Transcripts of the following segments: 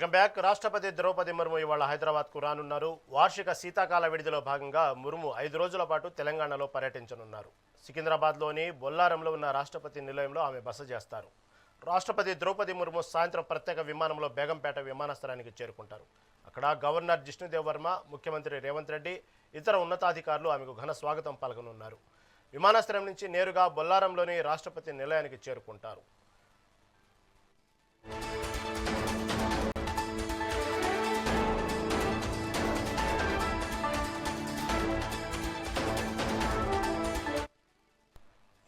Welcome back. రాష్ట్రపతి ద్రౌపది ముర్ము ఇవాళ హైదరాబాద్కు రానున్నారు. వార్షిక శీతాకాల విడిదిలో భాగంగా ముర్ము 5 రోజుల పాటు తెలంగాణలో పర్యటించనున్నారు. సికింద్రాబాద్లోని బొల్లారంలో ఉన్న రాష్ట్రపతి నిలయంలో ఆమె బస చేస్తారు. రాష్ట్రపతి ద్రౌపది ముర్ము సాయంత్రం ప్రత్యేక విమానంలో బేగంపేట విమానాశ్రయానికి చేరుకుంటారు. అక్కడ గవర్నర్ జిష్ణుదేవ్ వర్మ, ముఖ్యమంత్రి రేవంత్ రెడ్డి, ఇతర ఉన్నతాధికారులు ఆమెకు ఘన స్వాగతం పలకనున్నారు. విమానాశ్రయం నుంచి నేరుగా బొల్లారంలోని రాష్ట్రపతి నిలయానికి చేరుకుంటారు.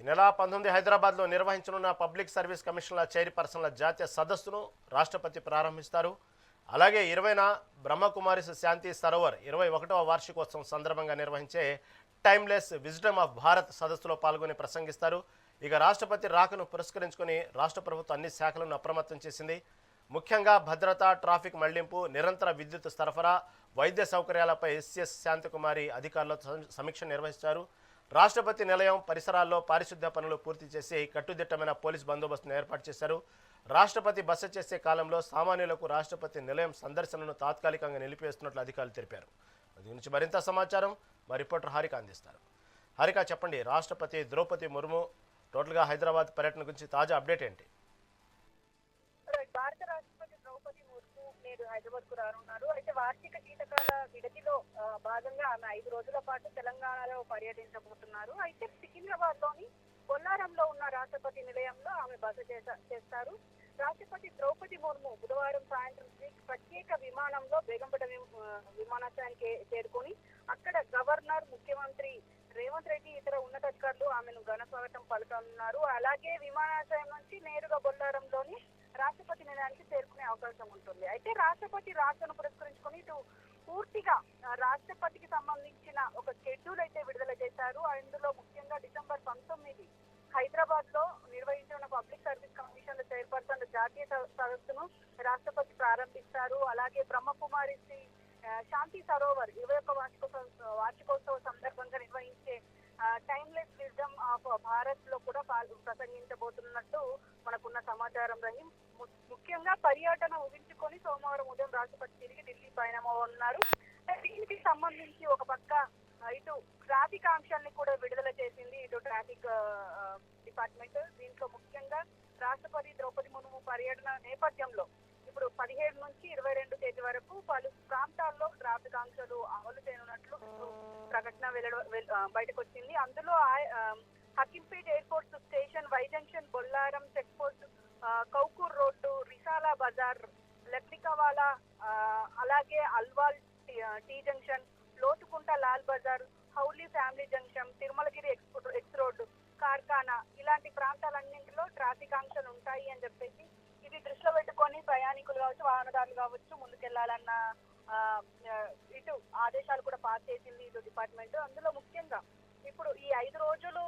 ఈ నెల 19 హైదరాబాద్లో నిర్వహించనున్న పబ్లిక్ సర్వీస్ కమిషన్ల చైర్పర్సన్ల జాతీయ సదస్సును రాష్ట్రపతి ప్రారంభిస్తారు. అలాగే 20న బ్రహ్మకుమారిస్ శాంతి సరోవర్ 21వ వార్షికోత్సవం సందర్భంగా నిర్వహించే టైమ్లెస్ విజ్డమ్ ఆఫ్ భారత్ సదస్సులో పాల్గొని ప్రసంగిస్తారు. ఇక రాష్ట్రపతి రాకను పురస్కరించుకుని రాష్ట్ర ప్రభుత్వం అన్ని శాఖలను అప్రమత్తం చేసింది. ముఖ్యంగా భద్రత, ట్రాఫిక్ మళ్లింపు, నిరంతర విద్యుత్ సరఫరా, వైద్య సౌకర్యాలపై ఎస్ఎస్ శాంతకుమారి అధికారులతో సమీక్ష నిర్వహించారు. రాష్ట్రపతి నిలయం పరిసరాల్లో పారిశుద్ధ్య పనులు పూర్తి చేసి కట్టుదిట్టమైన పోలీస్ బందోబస్తును ఏర్పాటు చేశారు. రాష్ట్రపతి బస చేసే కాలంలో సామాన్యులకు రాష్ట్రపతి నిలయం సందర్శనను తాత్కాలికంగా నిలిపివేస్తున్నట్లు అధికారులు తెలిపారు. దీని గురించి మరింత సమాచారం మా రిపోర్టర్ హారిక అందిస్తారు. హారిక, చెప్పండి, రాష్ట్రపతి ద్రౌపది ముర్ము టోటల్గా హైదరాబాద్ పర్యటన గురించి తాజా అప్డేట్ ఏంటి? భారత రాష్ట్రపతి ద్రౌపది ముర్ము నేడు హైదరాబాద్ కు రానున్నారు. అయితే వార్షిక శీతకాల విడతిలో భాగంగా ఆమె 5 రోజుల పాటు తెలంగాణలో పర్యటించబోతున్నారు. అయితే సికింద్రాబాద్ లోని బొల్లారంలో ఉన్న రాష్ట్రపతి నిలయంలో ఆమె బస చేస్తారు. రాష్ట్రపతి ద్రౌపది ముర్ము బుధవారం సాయంత్రం ప్రత్యేక విమానంలో బేగంపేట విమానాశ్రయానికి చేరుకొని అక్కడ గవర్నర్, ముఖ్యమంత్రి రేవంత్ రెడ్డి, ఇతర ఉన్నతాధికారులు ఆమెను ఘన స్వాగతం పలుకనున్నారు. అలాగే విమానాశ్రయం నుంచి నేరుగా బొల్లారంలోని రాష్ట్రపతి నిలయానికి చేరుకునే అవకాశం ఉంటుంది. అయితే రాష్ట్రపతి రాకను పురస్కరించుకొని ఇటు పూర్తిగా రాష్ట్రపతికి సంబంధించిన ఒక షెడ్యూల్ అయితే విడుదల చేశారు. అందులో ముఖ్యంగా డిసెంబర్ 19 హైదరాబాద్ లో నిర్వహించిన పబ్లిక్ సర్వీస్ కమిషన్ల చైర్పర్సన్ జాతీయ సదస్సును రాష్ట్రపతి ప్రారంభిస్తారు. అలాగే బ్రహ్మకుమారి శాంతి సరోవర్ 21వ వార్షికోత్సవ సందర్భంగా నిర్వహించే టైమ్లెస్ విజ్డమ్ ఆఫ్ భారత్ లో కూడా ప్రసంగించబోతున్నట్టు మనకున్న సమాచారం. రహీం, ముఖ్యంగా పర్యటన ముగించుకొని సోమవారం ఉదయం రాష్ట్రపతి తిరిగి ఢిల్లీ పయనమవుతున్నారు. దీనికి సంబంధించి ఒక పక్క ఇటు ట్రాఫిక్ ఆంక్షల్ని కూడా విడుదల చేసింది ఇటు ట్రాఫిక్ డిపార్ట్మెంట్. దీంట్లో ముఖ్యంగా రాష్ట్రపతి ద్రౌపది ముర్ము పర్యటన నేపథ్యంలో ఇప్పుడు 17 నుంచి 22 తేదీ వరకు పలు ప్రాంతాల్లో ట్రాఫిక్ ఆంక్షలు అమలు చేయనున్నట్లు ప్రకటన బయటకు వచ్చింది. అందులో Hakimpet airport station, Y junction, Bollaram check post, Kowkur road, Risala Bazar, Lakdikawala, అలాగే Alwal T junction, Lothukunta Lal Bazar, Holy Family junction, Tirumalagiri X road, Karkhana ఇలాంటి ప్రాంతాలన్నింటిలో ట్రాఫిక్ ఆంక్షలు ఉంటాయి అని చెప్పేసి ఇది దృష్టిలో పెట్టుకొని ప్రయాణికులు కావచ్చు, వాహనదారులు కావచ్చు ముందుకెళ్లాలన్న ఇటు ఆదేశాలు కూడా పాస్ చేసింది ఇటు డిపార్ట్మెంట్. అందులో ముఖ్యంగా ఇప్పుడు ఈ 5 రోజులు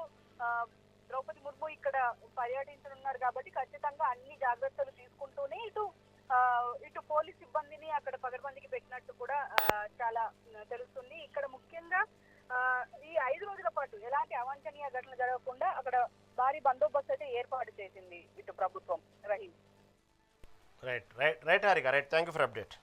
ద్రౌపది ముర్ము ఇక్కడ పర్యటించనున్నారు కాబట్టి ఖచ్చితంగా అన్ని జాగ్రత్తలు తీసుకుంటూనే ఇటు పోలీస్ సిబ్బందిని అక్కడ పగడ్బందీకి పెట్టినట్టు కూడా చాలా తెలుస్తుంది. ఇక్కడ ముఖ్యంగా ఈ 5 రోజుల పాటు ఎలాంటి అవాంఛనీయ ఘటనలు జరగకుండా అక్కడ భారీ బందోబస్తు అయితే ఏర్పాటు చేసింది ఇటు ప్రభుత్వం. Rahim, right Harika, thank you for update.